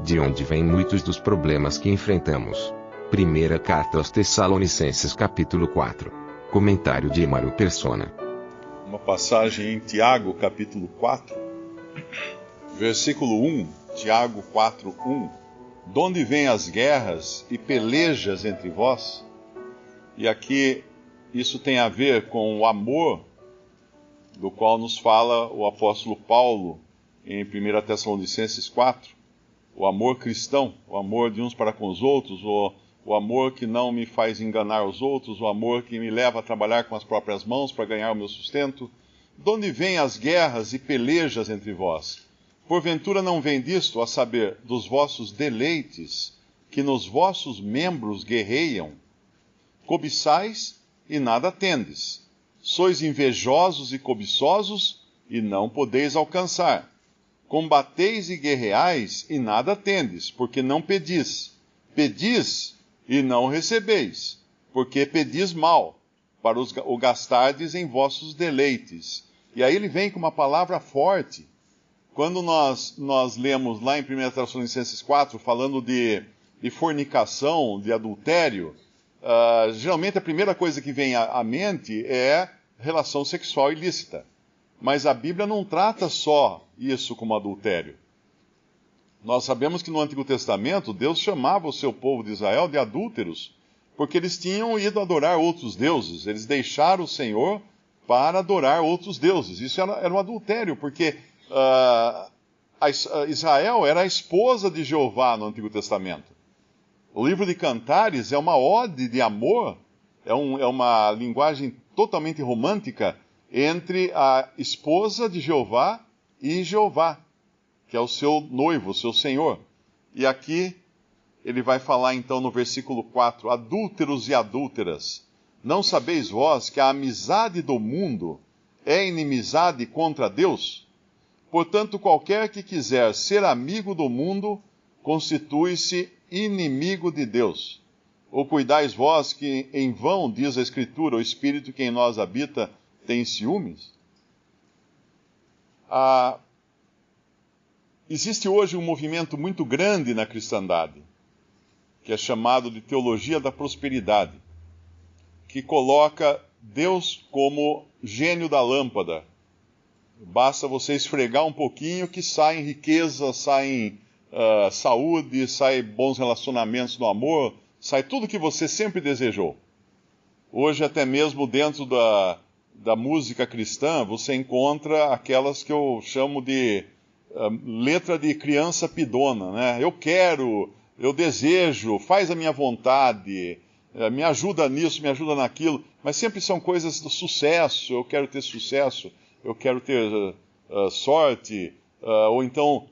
de onde vêm muitos dos problemas que enfrentamos. Primeira Carta aos Tessalonicenses capítulo 4. Comentário de Emaro Persona. Uma passagem em Tiago capítulo 4, versículo 1, Tiago 4, 1. Donde vêm as guerras e pelejas entre vós? E aqui isso tem a ver com o amor do qual nos fala o apóstolo Paulo em 1 Tessalonicenses 4. O amor cristão, o amor de uns para com os outros, o amor que não me faz enganar os outros, o amor que me leva a trabalhar com as próprias mãos para ganhar o meu sustento. Donde vêm as guerras e pelejas entre vós? Porventura não vem disto, a saber, dos vossos deleites, que nos vossos membros guerreiam? Cobiçais e nada tendes. Sois invejosos e cobiçosos e não podeis alcançar. Combateis e guerreais e nada tendes, porque não pedis. Pedis e não recebeis, porque pedis mal, para o gastardes em vossos deleites. E aí ele vem com uma palavra forte. Quando nós lemos lá em 1 Tessalonicenses 4, falando de fornicação, de adultério, geralmente a primeira coisa que vem à mente é relação sexual ilícita. Mas a Bíblia não trata só isso como adultério. Nós sabemos que no Antigo Testamento, Deus chamava o seu povo de Israel de adúlteros, porque eles tinham ido adorar outros deuses. Eles deixaram o Senhor para adorar outros deuses. Isso era um adultério, porque Israel era a esposa de Jeová no Antigo Testamento. O livro de Cantares é uma ode de amor, é uma linguagem totalmente romântica entre a esposa de Jeová e Jeová, que é o seu noivo, o seu senhor. E aqui ele vai falar então no versículo 4, adúlteros e adúlteras, não sabeis vós que a amizade do mundo é inimizade contra Deus? Portanto, qualquer que quiser ser amigo do mundo, constitui-se inimigo de Deus. Ou cuidais vós que em vão, diz a Escritura, o Espírito que em nós habita tem ciúmes? Existe hoje um movimento muito grande na cristandade, que é chamado de teologia da prosperidade, que coloca Deus como gênio da lâmpada. Basta você esfregar um pouquinho que saem riqueza, saem saúde, saem bons relacionamentos no amor, sai tudo que você sempre desejou. Hoje, até mesmo dentro da música cristã, você encontra aquelas que eu chamo de letra de criança pidona, né? Eu quero, eu desejo, faz a minha vontade, me ajuda nisso, me ajuda naquilo, mas sempre são coisas do sucesso. Eu quero ter sucesso, eu quero ter sorte, ou então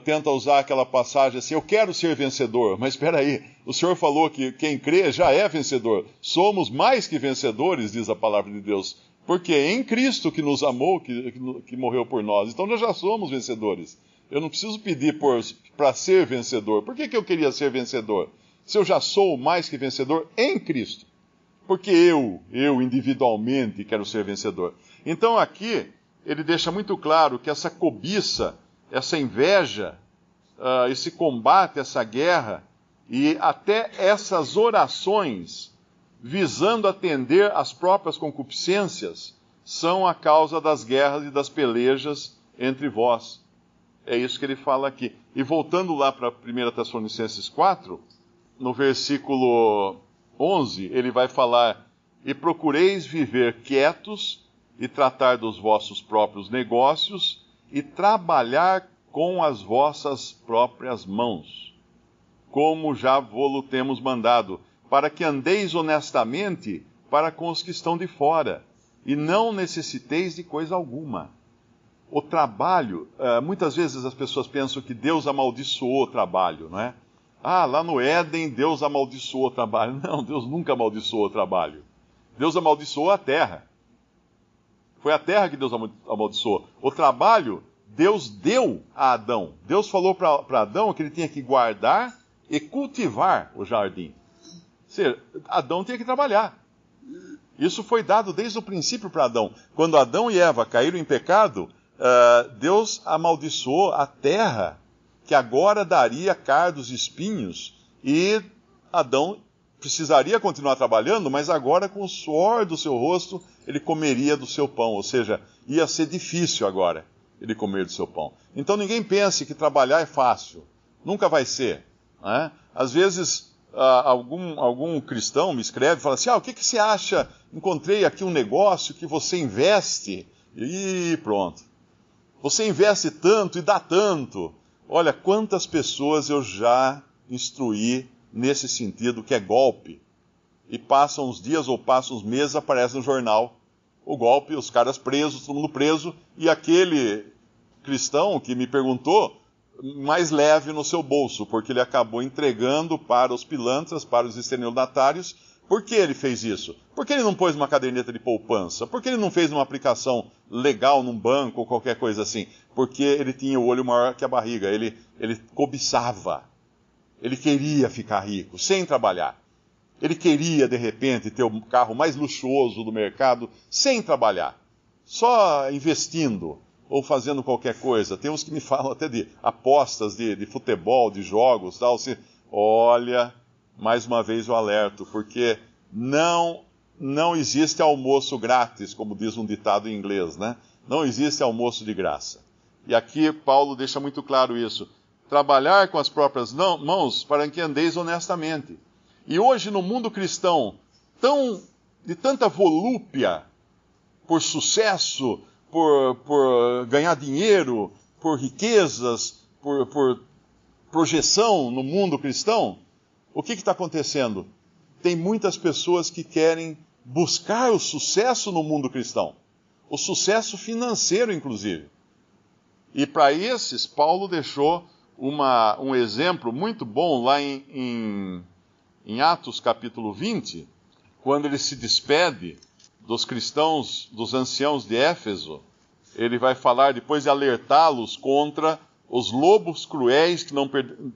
tenta usar aquela passagem assim, eu quero ser vencedor, mas espera aí, o Senhor falou que quem crê já é vencedor. Somos mais que vencedores, diz a palavra de Deus, porque é em Cristo que nos amou, que morreu por nós. Então nós já somos vencedores. Eu não preciso pedir para ser vencedor. Por que eu queria ser vencedor? Se eu já sou mais que vencedor em Cristo. Porque eu individualmente quero ser vencedor. Então aqui ele deixa muito claro que essa cobiça, essa inveja, esse combate, essa guerra, e até essas orações visando atender às próprias concupiscências, são a causa das guerras e das pelejas entre vós. É isso que ele fala aqui. E voltando lá para 1 Tessalonicenses 4, no versículo 11, ele vai falar, e procureis viver quietos e tratar dos vossos próprios negócios e trabalhar com as vossas próprias mãos, como já vô-lo temos mandado, para que andeis honestamente para com os que estão de fora, e não necessiteis de coisa alguma. O trabalho, muitas vezes as pessoas pensam que Deus amaldiçoou o trabalho, não é? Lá no Éden Deus amaldiçoou o trabalho. Não, Deus nunca amaldiçoou o trabalho. Deus amaldiçoou a terra. Foi a terra que Deus amaldiçoou. O trabalho, Deus deu a Adão. Deus falou para Adão que ele tinha que guardar e cultivar o jardim. Ou seja, Adão tinha que trabalhar. Isso foi dado desde o princípio para Adão. Quando Adão e Eva caíram em pecado, Deus amaldiçoou a terra que agora daria cardos e espinhos, e Adão precisaria continuar trabalhando, mas agora com o suor do seu rosto ele comeria do seu pão, ou seja, ia ser difícil agora ele comer do seu pão. Então ninguém pense que trabalhar é fácil, nunca vai ser, né? Às vezes algum cristão me escreve e fala assim, o que você acha? Encontrei aqui um negócio que você investe, e pronto. Você investe tanto e dá tanto. Olha, quantas pessoas eu já instruí nesse sentido, que é golpe. E passam uns dias ou passam uns meses, aparece no jornal o golpe, os caras presos, todo mundo preso, e aquele cristão que me perguntou, mais leve no seu bolso, porque ele acabou entregando para os pilantras, para os estelionatários. Por que ele fez isso? Por que ele não pôs uma caderneta de poupança? Por que ele não fez uma aplicação legal num banco ou qualquer coisa assim? Porque ele tinha o olho maior que a barriga, ele cobiçava. Ele queria ficar rico, sem trabalhar. Ele queria, de repente, ter o carro mais luxuoso do mercado, sem trabalhar. Só investindo ou fazendo qualquer coisa. Tem uns que me falam até de apostas de futebol, de jogos, tal. Olha, mais uma vez eu alerto, porque não existe almoço grátis, como diz um ditado em inglês, né? Não existe almoço de graça. E aqui Paulo deixa muito claro isso. Trabalhar com as próprias mãos para que andeis honestamente. E hoje no mundo cristão, de tanta volúpia, por sucesso, por ganhar dinheiro, por riquezas, por projeção no mundo cristão, o que está acontecendo? Tem muitas pessoas que querem buscar o sucesso no mundo cristão. O sucesso financeiro, inclusive. E para esses, Paulo deixou um exemplo muito bom lá em Atos capítulo 20, quando ele se despede dos cristãos, dos anciãos de Éfeso. Ele vai falar, depois de alertá-los contra os lobos cruéis que não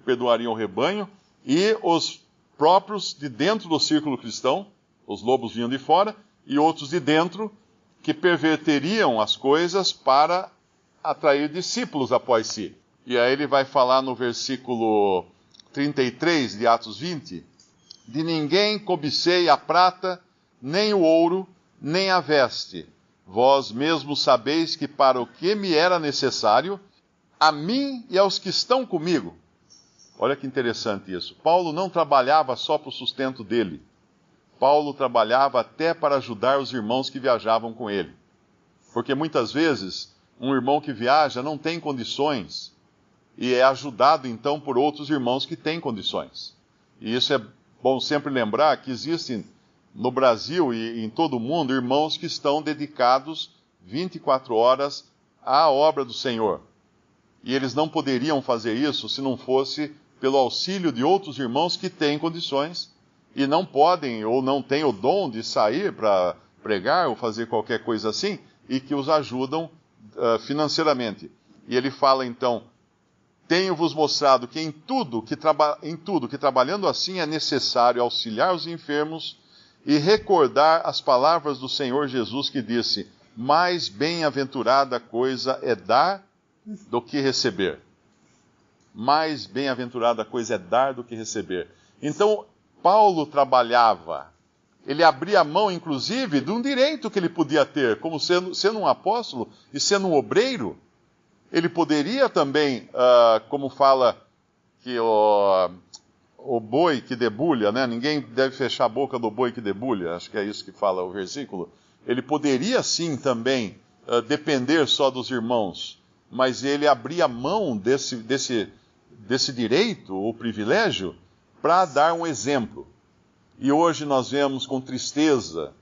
perdoariam o rebanho, e os próprios de dentro do círculo cristão, os lobos vinham de fora, e outros de dentro, que perverteriam as coisas para atrair discípulos após si. E aí ele vai falar no versículo 33 de Atos 20, de ninguém cobicei a prata, nem o ouro, nem a veste. Vós mesmos sabeis que para o que me era necessário, a mim e aos que estão comigo. Olha que interessante isso. Paulo não trabalhava só para o sustento dele. Paulo trabalhava até para ajudar os irmãos que viajavam com ele. Porque muitas vezes, um irmão que viaja não tem condições e é ajudado então por outros irmãos que têm condições. E isso é bom sempre lembrar que existem no Brasil e em todo o mundo irmãos que estão dedicados 24 horas à obra do Senhor. E eles não poderiam fazer isso se não fosse pelo auxílio de outros irmãos que têm condições e não podem ou não têm o dom de sair para pregar ou fazer qualquer coisa assim e que os ajudam financeiramente. E ele fala então, tenho-vos mostrado que em tudo que trabalhando assim é necessário auxiliar os enfermos e recordar as palavras do Senhor Jesus que disse, mais bem-aventurada coisa é dar do que receber. Mais bem-aventurada coisa é dar do que receber. Então, Paulo trabalhava, ele abria mão, inclusive, de um direito que ele podia ter, como sendo um apóstolo e sendo um obreiro. Ele poderia também, como fala que o boi que debulha, né? Ninguém deve fechar a boca do boi que debulha, acho que é isso que fala o versículo. Ele poderia sim também depender só dos irmãos, mas ele abria mão desse direito ou privilégio para dar um exemplo. E hoje nós vemos com tristeza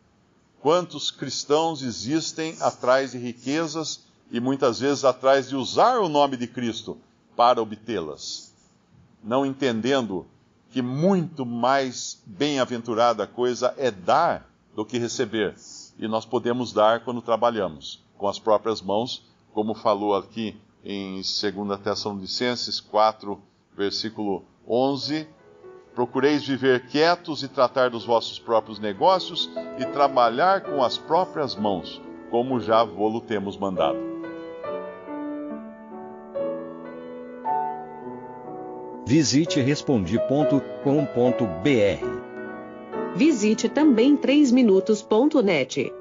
quantos cristãos existem atrás de riquezas e muitas vezes atrás de usar o nome de Cristo para obtê-las, não entendendo que muito mais bem-aventurada coisa é dar do que receber. E nós podemos dar quando trabalhamos, com as próprias mãos, como falou aqui em 2 Tessalonicenses 4, versículo 11, procureis viver quietos e tratar dos vossos próprios negócios e trabalhar com as próprias mãos, como já vô-lo temos mandado. Visite respondi.com.br. Visite também 3minutos.net.